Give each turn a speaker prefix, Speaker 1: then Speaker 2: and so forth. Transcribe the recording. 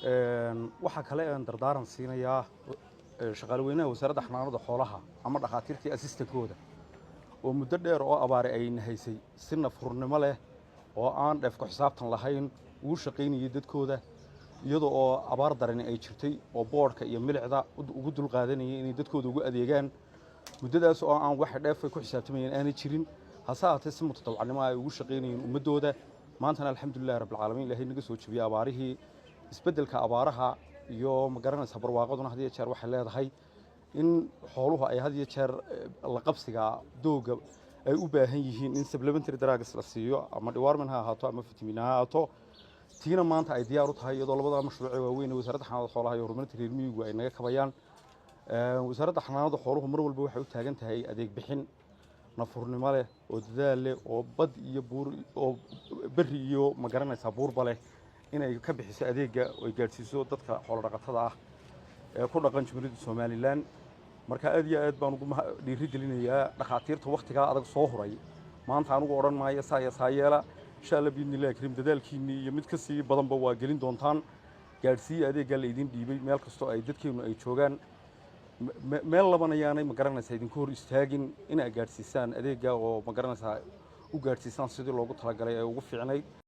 Speaker 1: waxa kale aan dardaaran siinayaa shaqaaleynaha wasaaradda xanaanada xoolaha ama dhaqaatiirtii assistant-kooda oo muddo dheer oo abaare ay nahaysay si nafurnimo leh oo aan dheefku xisaabtan lahayn ugu shaqaynayay dadkooda iyadoo oo abaar daran ay jirtay oo boodhka iyo milicda ugu dul qaadanayay inay dadkooda ugu adeegaan muddadaas oo aan wax dheef ku xisaabtamayeen aanay jirin hase ahaatee si mutadawacnimo ay ugu shaqaynayeen ummadooda maantana alxamdulillahi rabbil caalamiin ilaahay naga soo jabiyay abaarihii isbeddelka abaaraha iyo magaranaysa barwaaqaduna had iyo jeer waxay leedahay in xooluhu ay had iyo jeer la qabsiga dooga ay u baahan yihiin in supplementary drugs la siiyo ama deworming ha ahaato ama vitamin ha ahaato tiina maanta ay diyaar u tahay iyadoo labada mashruuc ee waaweyn ee wasaaradda xanaanada xoolaha iyo horumarinta reer miyigu ay naga kabayaan wasaaradda xanaanada xooluhu mar walba waxay u taagan tahay adeeg bixin nafurnimo leh oo dadaal leh oo bad iyo buur oo berri iyo magaranaysa buurba leh inay ka bixiso adeegga oo ay gaarsiiso dadka xoolo dhaqatada ah ee ku dhaqan Jamhuuriyadda Soomaaliland marka aad iyo aad baan ugu dhiirigelinayaa dhaqaatiirta waqtiga adag soo horay maanta anigu oran maayo saayeela insha Allah biidnillaahi kariim dadaalkiinii iyo mid ka sii badanba waa gelin doontaan gaarsiiyo adeegga la idin dhiibay meel kasta ay dadkeenu ay joogaan meel labanayaanay magaranaysa idinku hor istaagin in ay gaarsiisaan adeegga oo magaranaysa u gaarsiisaan sidii loogu talagalay ee ugu fiicnayd